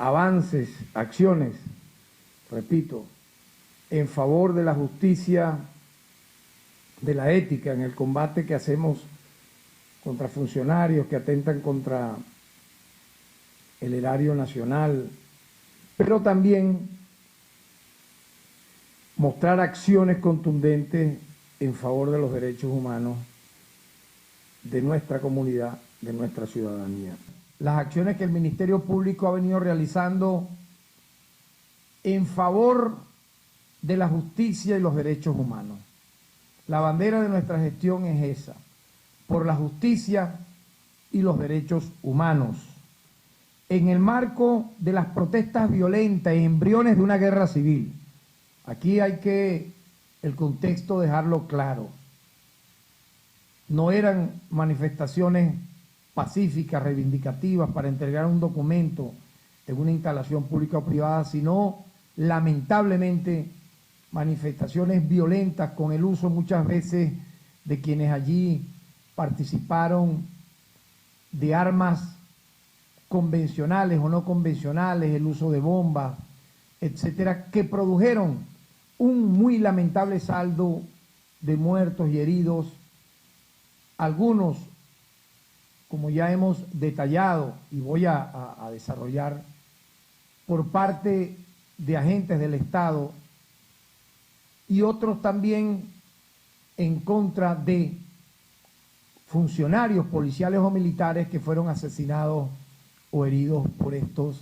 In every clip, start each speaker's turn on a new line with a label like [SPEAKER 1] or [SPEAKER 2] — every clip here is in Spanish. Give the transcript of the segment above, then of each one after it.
[SPEAKER 1] avances, acciones, repito, en favor de la justicia, de la ética en el combate que hacemos contra funcionarios que atentan contra el erario nacional, pero también mostrar acciones contundentes en favor de los derechos humanos de nuestra comunidad, de nuestra ciudadanía. Las acciones que el Ministerio Público ha venido realizando en favor de la justicia y los derechos humanos. La bandera de nuestra gestión es esa, por la justicia y los derechos humanos. En el marco de las protestas violentas y embriones de una guerra civil, aquí hay que el contexto dejarlo claro. No eran manifestaciones pacíficas, reivindicativas para entregar un documento en una instalación pública o privada, sino lamentablemente manifestaciones violentas con el uso muchas veces de quienes allí participaron de armas convencionales o no convencionales, el uso de bombas, etcétera, que produjeron un muy lamentable saldo de muertos y heridos, algunos, como ya hemos detallado y voy a desarrollar, por parte de agentes del Estado y otros también en contra de funcionarios policiales o militares que fueron asesinados o heridos por estos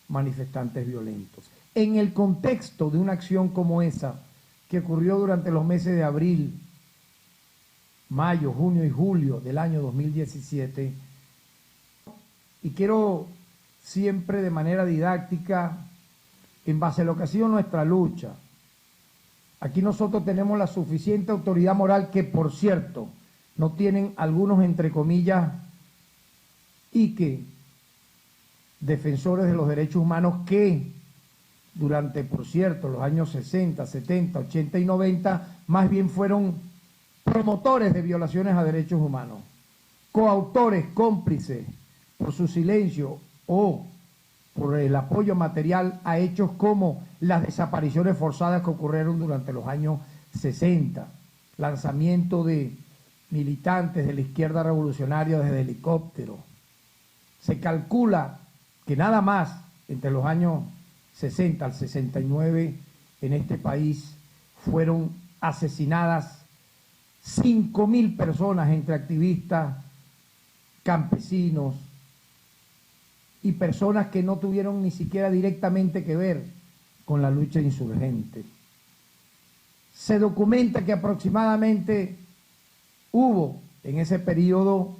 [SPEAKER 1] manifestantes violentos. En el contexto de una acción como esa, que ocurrió durante los meses de abril, mayo, junio y julio del año 2017, y quiero siempre de manera didáctica, en base a lo que ha sido nuestra lucha. Aquí nosotros tenemos la suficiente autoridad moral que, por cierto, no tienen algunos, entre comillas, y que defensores de los derechos humanos que durante, por cierto, los años 60, 70, 80 y 90, más bien fueron promotores de violaciones a derechos humanos, coautores, cómplices, por su silencio o por el apoyo material a hechos como las desapariciones forzadas que ocurrieron durante los años 60, lanzamiento de militantes de la izquierda revolucionaria desde helicóptero. Se calcula que nada más entre los años 60 al 69 en este país fueron asesinadas 5.000 personas entre activistas, campesinos y personas que no tuvieron ni siquiera directamente que ver con la lucha insurgente. Se documenta que aproximadamente hubo en ese periodo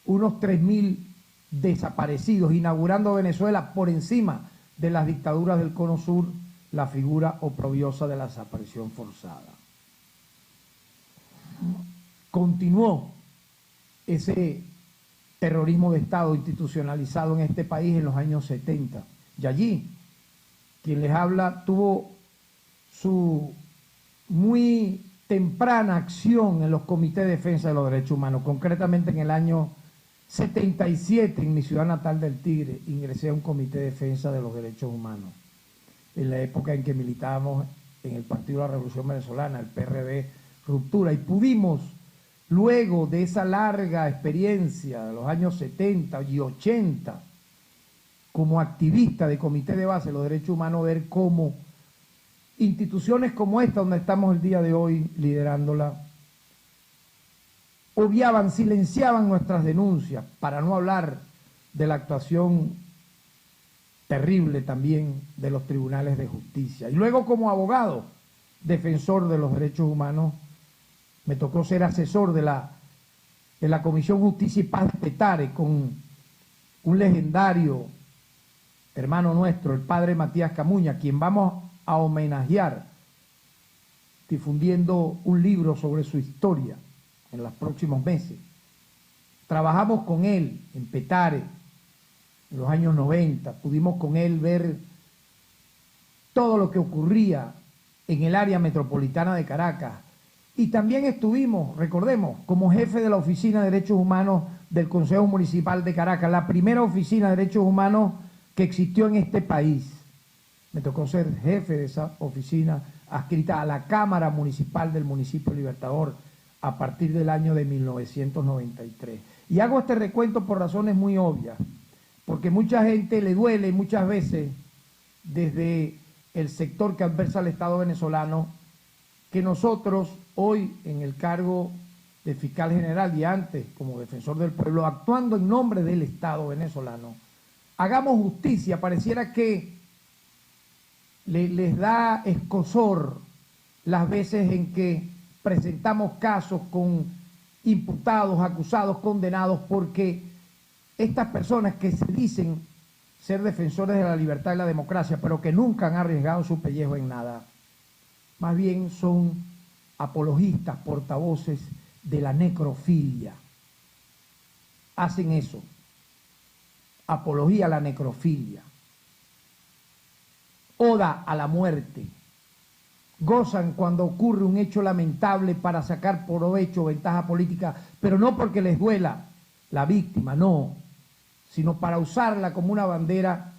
[SPEAKER 1] unos 3.000 desaparecidos, inaugurando Venezuela por encima de las dictaduras del Cono Sur la figura oprobiosa de la desaparición forzada. Continuó ese terrorismo de Estado institucionalizado en este país en los años 70. Y allí, quien les habla tuvo su muy temprana acción en los comités de defensa de los derechos humanos. Concretamente en el año 77, en mi ciudad natal del Tigre, ingresé a un comité de defensa de los derechos humanos. En la época en que militábamos en el Partido de la Revolución Venezolana, el PRD, Ruptura, y pudimos, luego de esa larga experiencia de los años 70 y 80, como activista de comité de base de los derechos humanos, ver cómo instituciones como esta, donde estamos el día de hoy liderándola, obviaban, silenciaban nuestras denuncias, para no hablar de la actuación terrible también de los tribunales de justicia. Y luego, como abogado, defensor de los derechos humanos, me tocó ser asesor de la Comisión Justicia y Paz de Petare, con un legendario hermano nuestro, el padre Matías Camuña, quien vamos a homenajear difundiendo un libro sobre su historia en los próximos meses. Trabajamos con él en Petare en los años 90, pudimos con él ver todo lo que ocurría en el área metropolitana de Caracas, Y también estuvimos, recordemos, como jefe de la Oficina de Derechos Humanos del Consejo Municipal de Caracas, la primera oficina de derechos humanos que existió en este país. Me tocó ser jefe de esa oficina adscrita a la Cámara Municipal del Municipio Libertador a partir del año de 1993. Y hago este recuento por razones muy obvias, porque mucha gente le duele muchas veces desde el sector que adversa al Estado venezolano que nosotros hoy en el cargo de fiscal general y antes como defensor del pueblo, actuando en nombre del Estado venezolano, hagamos justicia. Pareciera que les da escozor las veces en que presentamos casos con imputados, acusados, condenados, porque estas personas que se dicen ser defensores de la libertad y la democracia, pero que nunca han arriesgado su pellejo en nada, más bien son apologistas, portavoces de la necrofilia. Hacen eso, apología a la necrofilia, oda a la muerte. Gozan cuando ocurre un hecho lamentable para sacar provecho o ventaja política, pero no porque les duela la víctima, no, sino para usarla como una bandera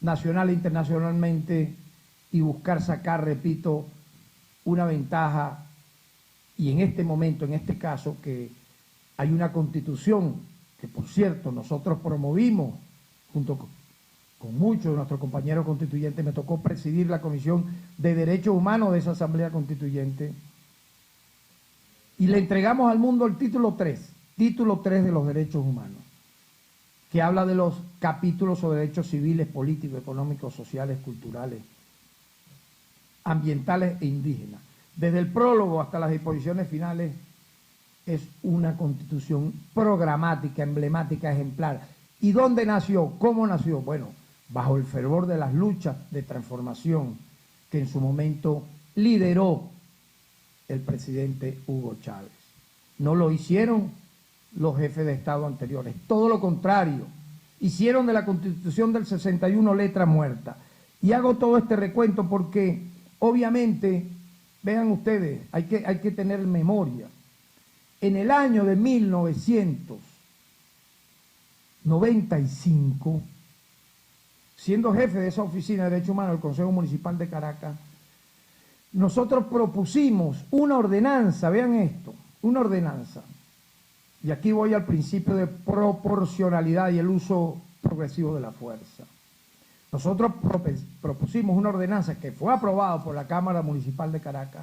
[SPEAKER 1] nacional e internacionalmente y buscar sacar, repito, una ventaja. Y en este momento, en este caso, que hay una constitución que, por cierto, nosotros promovimos junto con muchos de nuestros compañeros constituyentes. Me tocó presidir la Comisión de Derechos Humanos de esa Asamblea Constituyente. Y le entregamos al mundo el título 3 de los derechos humanos, que habla de los capítulos sobre derechos civiles, políticos, económicos, sociales, culturales, ambientales e indígenas. Desde el prólogo hasta las disposiciones finales es una constitución programática, emblemática, ejemplar. ¿Y dónde nació? ¿Cómo nació? Bueno, bajo el fervor de las luchas de transformación que en su momento lideró el presidente Hugo Chávez. No lo hicieron los jefes de Estado anteriores, todo lo contrario, hicieron de la Constitución del 61 letra muerta. Y hago todo este recuento porque, obviamente, vean ustedes, hay que tener memoria. En el año de 1995, siendo jefe de esa oficina de Derechos Humanos del Consejo Municipal de Caracas, nosotros propusimos una ordenanza, vean esto, una ordenanza, y aquí voy al principio de proporcionalidad y el uso progresivo de la fuerza. Nosotros propusimos una ordenanza que fue aprobada por la Cámara Municipal de Caracas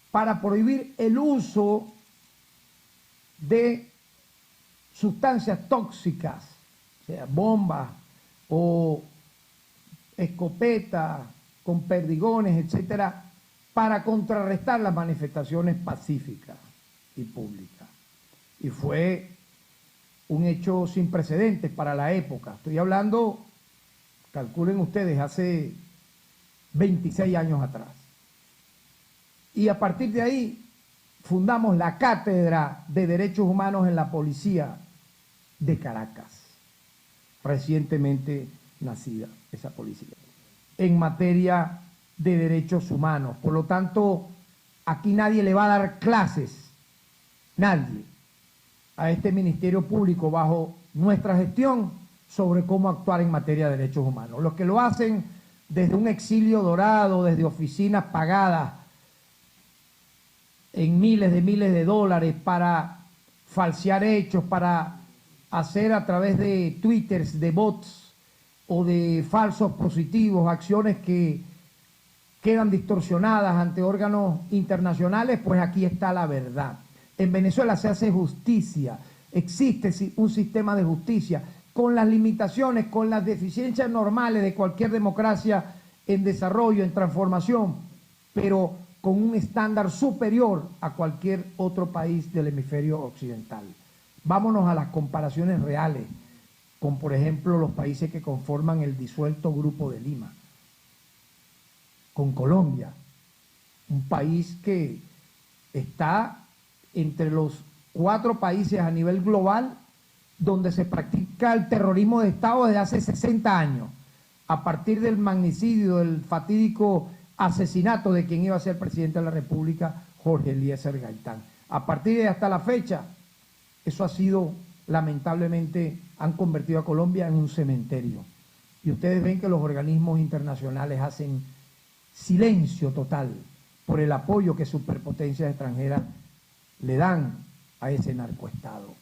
[SPEAKER 1] para prohibir el uso de sustancias tóxicas, o sea, bombas o escopetas con perdigones, etcétera, para contrarrestar las manifestaciones pacíficas y públicas. Y fue un hecho sin precedentes para la época. Estoy hablando, calculen ustedes, hace 26 años atrás. Y a partir de ahí fundamos la Cátedra de Derechos Humanos en la Policía de Caracas, recientemente nacida esa policía, en materia de derechos humanos. Por lo tanto, aquí nadie le va a dar clases, nadie, a este Ministerio Público bajo nuestra gestión sobre cómo actuar en materia de derechos humanos. Los que lo hacen desde un exilio dorado, desde oficinas pagadas en miles de dólares para falsear hechos, para hacer a través de twitters, de bots o de falsos positivos, acciones que quedan distorsionadas ante órganos internacionales, pues aquí está la verdad. En Venezuela se hace justicia, existe un sistema de justicia con las limitaciones, con las deficiencias normales de cualquier democracia en desarrollo, en transformación, pero con un estándar superior a cualquier otro país del hemisferio occidental. Vámonos a las comparaciones reales, con por ejemplo los países que conforman el disuelto Grupo de Lima, con Colombia, un país que está entre los 4 países a nivel global donde se practica el terrorismo de Estado desde hace 60 años, a partir del magnicidio, del fatídico asesinato de quien iba a ser presidente de la República, Jorge Eliezer Gaitán. A partir de hasta la fecha, eso ha sido, lamentablemente, han convertido a Colombia en un cementerio. Y ustedes ven que los organismos internacionales hacen silencio total por el apoyo que superpotencias extranjeras le dan a ese narcoestado.